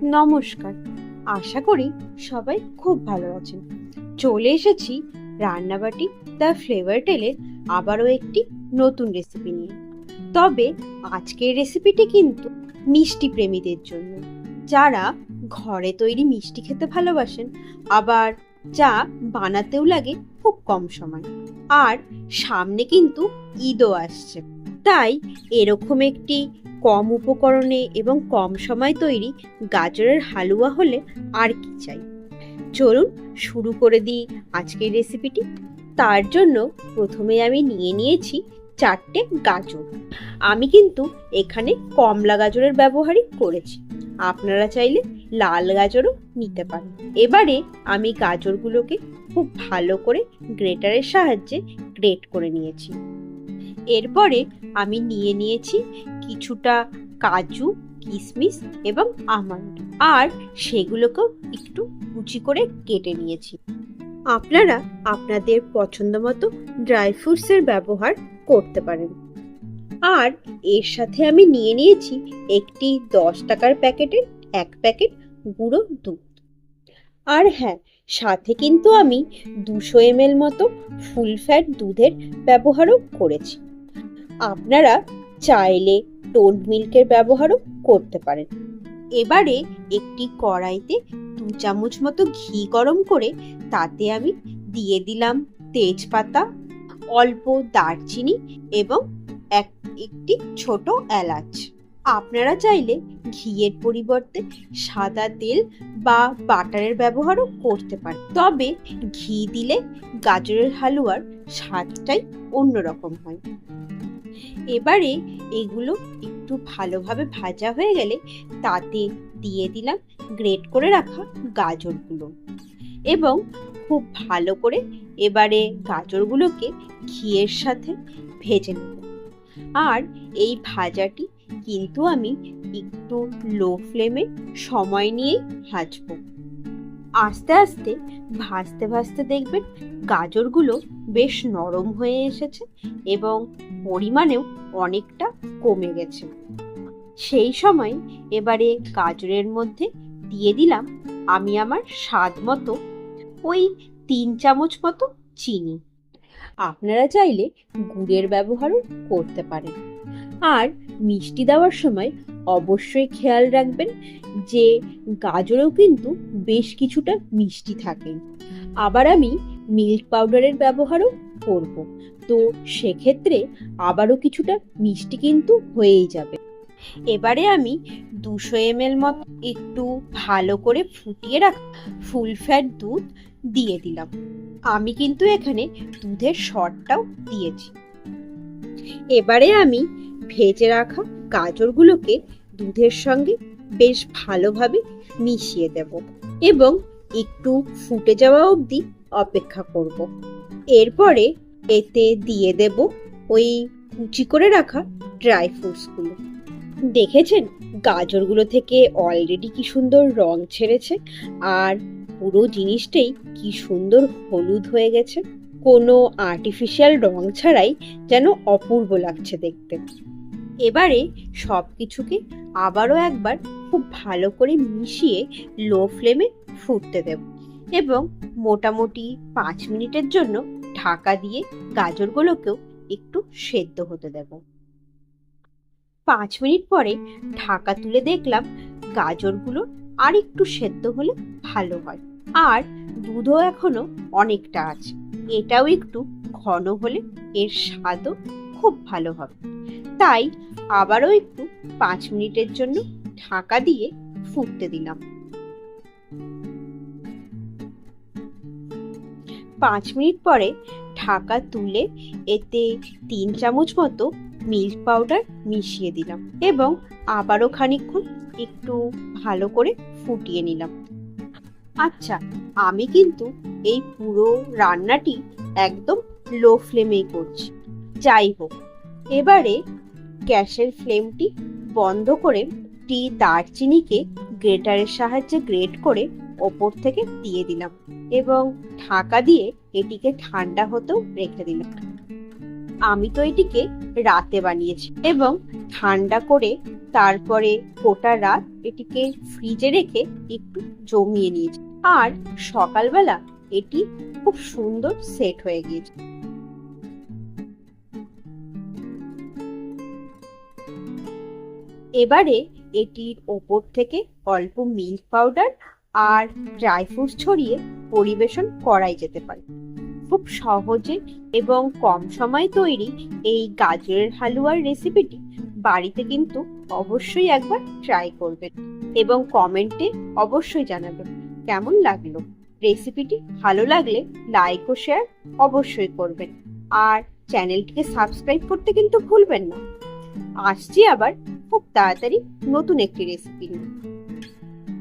নমস্কার। আশা করি সবাই খুব ভালো আছেন। চলে এসেছি রান্নাবাটি দ্য ফ্লেভার টেলের আবারও একটি নতুন রেসিপি নিয়ে। তবে আজকের রেসিপিটি কিন্তু মিষ্টি প্রেমীদের জন্য, যারা ঘরে তৈরি মিষ্টি খেতে ভালোবাসেন, আবার যা বানাতেও লাগে খুব কম সময়। আর সামনে কিন্তু ঈদও আসছে, তাই এরকম একটি কম উপকরণে এবং কম সময় তৈরি গাজরের হালুয়া হলে আর কি চাই। চলুন শুরু করে দিই আজকের রেসিপিটি। তার জন্য প্রথমে আমি নিয়ে নিয়েছি 4টে গাজর। আমি কিন্তু এখানে কমলা গাজরের ব্যবহারই করেছি, আপনারা চাইলে লাল গাজরও নিতে পারেন। এবারে আমি গাজরগুলোকে খুব ভালো করে গ্রেটারের সাহায্যে গ্রেট করে নিয়েছি। এরপরে আমি নিয়ে নিয়েছি কিছুটা কাজু, কিশমিশ এবং আমন্ড, আর সেগুলোকেও একটু কুচি করে কেটে নিয়েছি। আপনারা আপনাদের পছন্দ মতো ড্রাই ফ্রুটসের ব্যবহার করতে পারেন। আর এর সাথে আমি নিয়ে নিয়েছি একটি 10 টাকার প্যাকেটের 1 প্যাকেট গুঁড়ো দুধ। আর হ্যাঁ, সাথে কিন্তু আমি 200 ml মতো ফুল ফ্যাট দুধের ব্যবহারও করেছি। আপনারা চাইলে টোন্ড মিল্কের ব্যবহারও করতে পারেন। এবারে একটি কড়াইতে 2 চামচ মতো ঘি গরম করে তাতে আমি দিয়ে দিলাম তেজপাতা, অল্প দারচিনি এবং একটি ছোট এলাচ। আপনারা চাইলে ঘিয়ের পরিবর্তে সাদা তেল বা বাটারের ব্যবহারও করতে পারেন, তবে ঘি দিলে গাজরের হালুয়ার স্বাদটাই অন্যরকম হয়। এবারে এগুলো একটু ভালোভাবে ভাজা হয়ে গেলে তাতে দিয়ে দিলাম গ্রেট করে রাখা গাজরগুলো এবং খুব ভালো করে এবারে গাজরগুলোকে ঘিয়ের সাথে ভেজে নেব। আর এই ভাজাটি কিন্তু আমি একটু লো ফ্লেমে সময় নিয়েই ভাজবো। আস্তে আস্তে ভাজতে ভাজতে দেখবেন গাজরগুলো বেশ নরম হয়ে এসেছে এবং পরিমাণেও অনেকটা কমে গেছে। সেই সময় এবারে গাজরের মধ্যে দিয়ে দিলাম আমি আমার স্বাদ মতো ওই 3 চামচ মতো চিনি। আপনারা চাইলে গুড়ের ব্যবহারও করতে পারেন। আর মিষ্টি দেওয়ার সময় অবশ্যই খেয়াল রাখবেন যে গাজরেও কিন্তু বেশ কিছুটা মিষ্টি থাকে। আবার আমি মিল্ক পাউডারের ব্যবহারও করব, তো সেক্ষেত্রে আবারও কিছুটা মিষ্টি কিন্তু হয়েই যাবে। এবারে আমি 200 ml মতো একটু ভালো করে ফুটিয়ে রাখা ফুল ফ্যাট দুধ দিয়ে দিলাম। আমি কিন্তু এখানে দুধের সরটাও দিয়েছি। এবারে আমি ভেজে রাখা গাজরগুলোকে দুধের সঙ্গে বেশ ভালোভাবে মিশিয়ে দেব এবং একটু ফুটে যাওয়া অবধি অপেক্ষা করব। এরপরে এতে দিয়ে দেব ওই কুচি করে রাখা ড্রাই ফ্রুটসগুলো। দেখেছেন গাজরগুলো থেকে অলরেডি কি সুন্দর রং ছেড়েছে, আর পুরো জিনিসটাই কি সুন্দর হলুদ হয়ে গেছে। কোনো আর্টিফিশিয়াল রং ছাড়াই যেন অপূর্ব লাগছে দেখতে। এবারে সব কিছুকে আবারও একবার খুব ভালো করে মিশিয়ে লো ফ্লেমে ফুটতে দেব এবং মোটামুটি 5 মিনিটের জন্য ঢাকা দিয়ে গাজরগুলোকেও একটু সেদ্ধ হতে দেব। 5 মিনিট পরে ঢাকা তুলে দেখলাম গাজরগুলো আর একটু সেদ্ধ হলে ভালো হয়, আর দুধও এখনো অনেকটা আছে। এটাও একটু ঘন হলে এর স্বাদও খুব ভালো হবে। তাই আবারও একটু 5 মিনিটের জন্য ঢাকা দিয়ে ফুটতে দিলাম। 5 মিনিট পরে ঢাকা তুলে এতে 3 চামচ মতো মিল্ক পাউডার মিশিয়ে দিলাম এবং আবারও খানিকক্ষণ একটু ভালো করে ফুটিয়ে নিলাম। আচ্ছা, আমি কিন্তু এই পুরো রান্নাটি একদম লো ফ্লেমেই করছি। যাই হোক, এবারে গ্যাসের ফ্লেমটি বন্ধ করে দারচিনিকে গ্রেটারের সাহায্যে গ্রেট করে ওপর থেকে দিয়ে দিলাম এবং ঢাকা দিয়ে এটিকে ঠান্ডা হতেও রেখে দিলাম। আমি তো এটিকে রাতে বানিয়েছি এবং ঠান্ডা করে তারপরে গোটা রাত এটিকে ফ্রিজে রেখে একটু জমিয়ে নিয়েছি, আর সকালবেলা এটি খুব সুন্দর সেট হয়ে গিয়েছে। এবারে এটির ওপর থেকে অল্প মিল্ক পাউডার আর ড্রাই ফ্রুটস ছড়িয়ে পরিবেশন করাই যেতে পারে। খুব সহজে এবং কম সময়ে তৈরি এই গাজরের হালুয়ার রেসিপিটি বাড়িতে কিন্তু অবশ্যই একবার ট্রাই করবেন এবং কমেন্টে অবশ্যই জানাবেন কেমন লাগলো। রেসিপিটি ভালো লাগলে লাইক ও শেয়ার অবশ্যই করবেন, আর চ্যানেলটিকে সাবস্ক্রাইব করতে কিন্তু ভুলবেন না। আসছি আবার খুব তাড়াতাড়ি নতুন একটি রেসিপি নিয়ে।